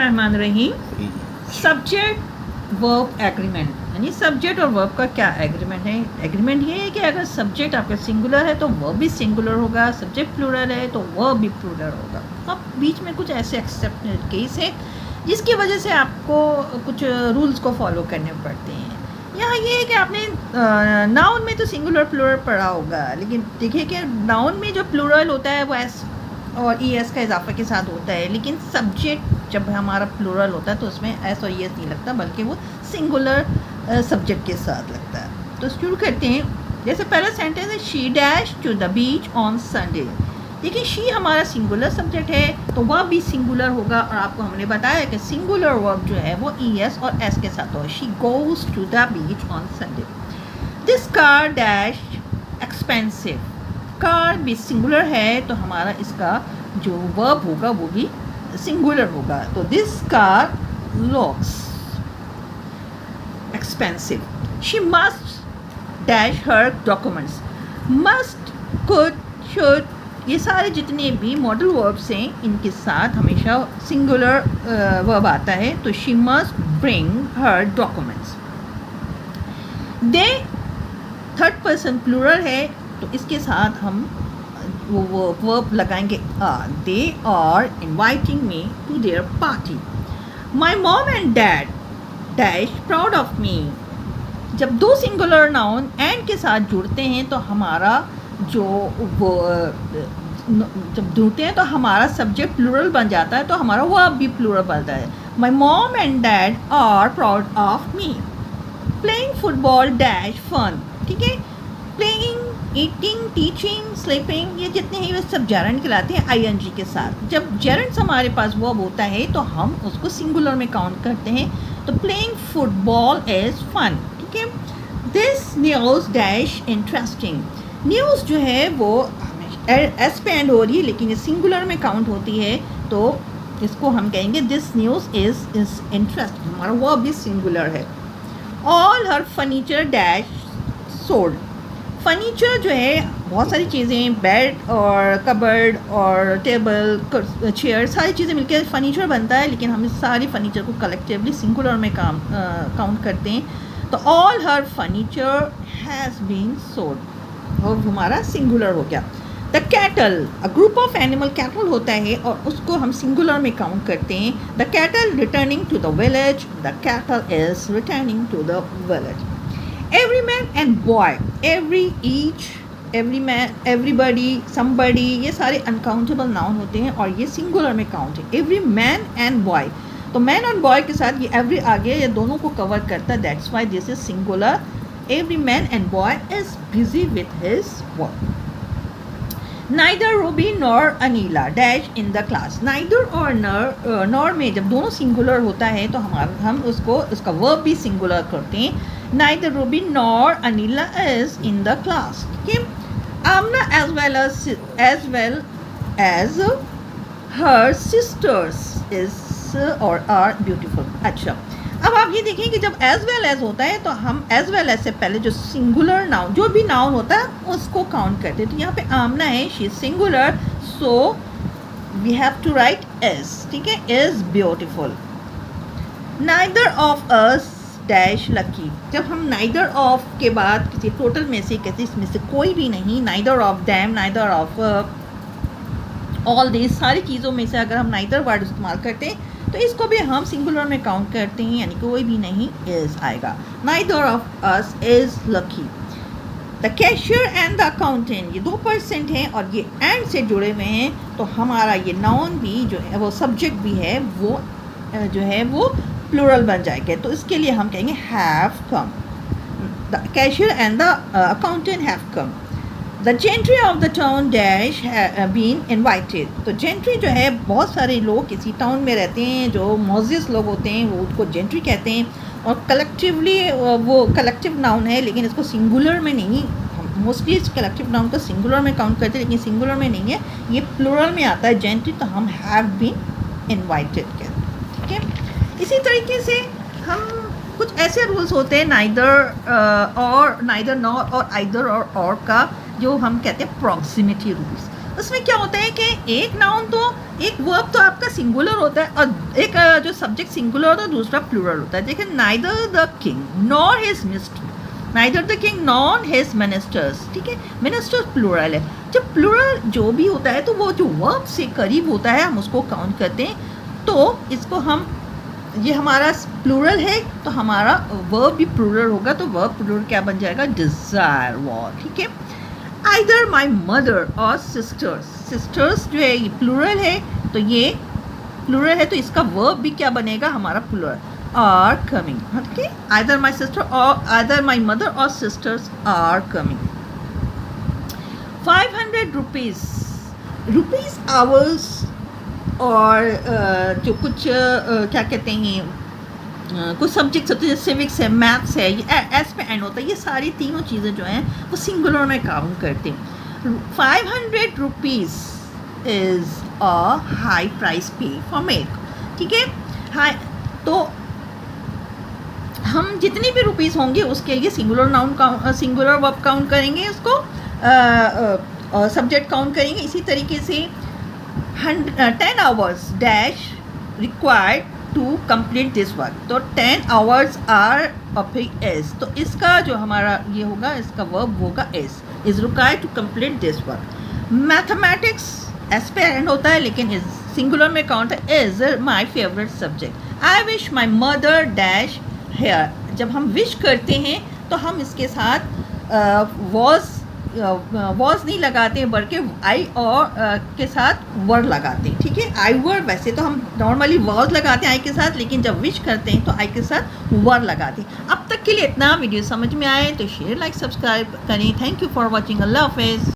बिस्मिल्लाहिर्रहमानिर्रहीम। Subject verb agreement, यानी subject और वर्ब का क्या एग्रीमेंट है। एग्रीमेंट ये है कि अगर सब्जेक्ट आपका सिंगुलर है तो वर्ब भी सिंगुलर होगा, सब्जेक्ट प्लूरल है तो वर्ब भी प्लूरल होगा। अब बीच में कुछ ऐसे एक्सेप्शनल केस है जिसकी वजह से आपको कुछ रूल्स को फॉलो करने पड़ते हैं। यहाँ ये है कि आपने नाउन में तो सिंगुलर प्लूरल पढ़ा होगा, लेकिन देखिए कि नाउन में जो प्लूरल होता है वो एस और ई एस का इजाफा के साथ होता है, लेकिन सब्जेक्ट जब हमारा प्लूरल होता है तो उसमें एस और ई एस नहीं लगता, बल्कि वो सिंगुलर सब्जेक्ट के साथ लगता है। तो शुरू करते हैं। जैसे पहला सेंटेंस है she dash to the beach on Sunday. देखिए शी हमारा सिंगुलर सब्जेक्ट है तो वह भी सिंगुलर होगा, और आपको हमने बताया कि सिंगुलर वर्ब जो है वो ई एस और एस के साथ होगा। She goes to the beach on Sunday. This car dash expensive. Car भी सिंगुलर है तो हमारा इसका जो वर्ब होगा वो भी सिंगुलर होगा। तो this car looks expensive. She must dash her documents. Must, could, should, ये सारे जितने भी मॉडल वर्ब्स हैं इनके साथ हमेशा सिंगुलर वर्ब आता है। तो she must bring her documents. They third person plural है तो इसके साथ हम वो वर्ब लगाएंगे are. They are inviting me to their party. My mom and dad dash proud of me. जब दो सिंगुलर नाउन एंड के साथ जुड़ते हैं तो हमारा जो वो जब जुड़ते हैं तो हमारा सब्जेक्ट प्लूरल बन जाता है, तो हमारा वर्ब भी प्लूरल बनता है। My mom and dad are proud of me. Playing football dash fun. ठीक है, प्लेइंग, ईटिंग, टीचिंग, स्लीपिंग, ये जितने हैं वे सब जेरेंड कहलाते हैं आई एन जी के साथ। जब जेरेंड्स हमारे पास वर्ब होता है तो हम उसको सिंगुलर में काउंट करते हैं। तो प्लेइंग फुटबॉल इज फन। ठीक है, this news dash interesting. News जो है वो एस पे एंड हो रही है लेकिन ये सिंगुलर में काउंट होती है, तो इसको हम कहेंगे दिस न्यूज़ इज इंटरेस्टिंग। हमारा वर्ब भी सिंगुलर है। All her furniture dash sold. Furniture जो है बहुत सारी चीज़ें, बेड और कबर्ड और टेबल, चेयर, सारी चीज़ें मिलकर फर्नीचर बनता है, लेकिन हम इस सारी फर्नीचर को कलेक्टिवली सिंगुलर में काउंट करते हैं। तो all her furniture has been sold और हमारा सिंगुलर हो गया। The cattle, a group of animal cattle होता है और उसको हम सिंगुलर में काउंट करते हैं। The cattle returning to the village. The cattle is returning to the village. Every man and boy, every, each, every man, everybody, somebody, ये सारे अनकाउंटेबल नाउन होते हैं और ये सिंगुलर में काउंट है। एवरी मैन एंड बॉय, तो man और बॉय के साथ ये एवरी आ गया, ये दोनों को कवर करता है, that's why this is singular. Every man and boy is busy with his work. Neither Ruby nor Anila dash in the class. Neither और nor में जब दोनों सिंगुलर होता है तो हम उसको उसका वर्ब भी सिंगुलर करते हैं। Neither Ruby nor Anila is in the class. Okay? Amna as well as her sisters is or are beautiful. अच्छा, अब आप ये देखें कि जब एज वेल एज होता है तो हम एज वेल एज से पहले जो सिंगुलर नाउन, जो भी नाउन होता है उसको काउंट करते हैं। तो यहाँ पे आमना है, she is singular, so we have to write is. ठीक है, is beautiful. Neither of us dash lucky. जब हम नाइदर ऑफ के बाद किसी टोटल में से किसी इसमें से कोई भी नहीं, neither of them, neither of all this, सारी चीज़ों में से अगर हम नाइदर वर्ड इस्तेमाल करते हैं तो इसको भी हम सिंगुलर में काउंट करते हैं, यानी कोई भी नहीं इज आएगा। Neither of us is lucky. The cashier and the accountant, ये 2% हैं और ये एंड से जुड़े हुए हैं, तो हमारा ये नाउन भी जो है वो सब्जेक्ट भी है वो जो है वो प्लूरल बन जाएगा। तो इसके लिए हम कहेंगे have come. The cashier and the accountant have come. The gentry of the town dash been invited. तो जेंट्री जो है बहुत सारे लोग किसी टाउन में रहते हैं, जो मोजिस लोग होते हैं वो उसको जेंट्री कहते हैं, और कलेक्टिवली वो कलेक्टिव नाउन है, लेकिन इसको सिंगुलर में नहीं, मोस्टली इस कलेक्टिव नाउन को सिंगुलर में काउंट करते हैं, लेकिन सिंगुलर में नहीं है, ये प्लूरल में आता है जेंट्री, तो हम हैव बीन इन्वाइटेड कहते हैं। ठीक है, इसी तरीके से हम कुछ ऐसे रूल्स होते हैं नाइदर और नाइदर नॉर और आइदर और का, जो हम कहते हैं प्रॉक्सिमिटी रूल्स। उसमें क्या होता है कि एक नाउन तो एक वर्ब तो आपका सिंगुलर होता है और एक जो सब्जेक्ट सिंगुलर होता है दूसरा प्लूरल होता है। देखिए neither the king nor his minister, neither the king nor his ministers, ठीक है, मिनिस्टर्स प्लूरल है। जब प्लूरल जो भी होता है तो वो जो वर्ब से करीब होता है हम उसको काउंट करते हैं। तो इसको हम, ये हमारा प्लूरल है तो हमारा वर्ब भी प्लूरल होगा, तो वर्ब प्लूरल क्या बन जाएगा, डिज़ायर वॉर, ठीक है। आइदर माई मदर और सिस्टर्स, सिस्टर्स जो है ये प्लूरल है तो ये प्लूरल है तो इसका वर्ब भी क्या बनेगा हमारा plural, are coming, okay. Either my sister और आइदर माई मदर और sisters are coming. 500 rupees, rupees hours और जो कुछ क्या कहते हैं कुछ सब्जेक्ट्स होते हैं, सिविक्स है, मैथ्स है, ये एस पे एंड होता है, ये सारी तीनों चीज़ें जो हैं वो सिंगुलर में काउंट करते हैं। 500 rupees is a high price पे फॉर मिल्क, ठीक है। हाई, तो हम जितनी भी रुपीज़ होंगे उसके लिए singular noun count, singular verb count करेंगे, उसको सब्जेक्ट काउंट करेंगे। इसी तरीके से 10 hours dash required to complete this work, तो 10 hours are of is, तो इसका जो हमारा ये होगा इसका वर्ब होगा is required to complete this work। Mathematics S पे एंड होता है लेकिन इस सिंगुलर में काउंट है, is my favourite subject. I wish my mother dash here, जब हम विश करते हैं तो हम इसके साथ वॉज नहीं लगाते हैं बल्कि आई और के साथ वर्ड लगाते हैं, ठीक है। आई वर्ड, वैसे तो हम नॉर्मली वॉज लगाते हैं आई के साथ, लेकिन जब विश करते हैं तो आई के साथ वर्ड लगाते हैं। अब तक के लिए इतना, वीडियो समझ में आए तो शेयर लाइक सब्सक्राइब करें। थैंक यू फॉर वॉचिंग, अल्लाह हाफिज़।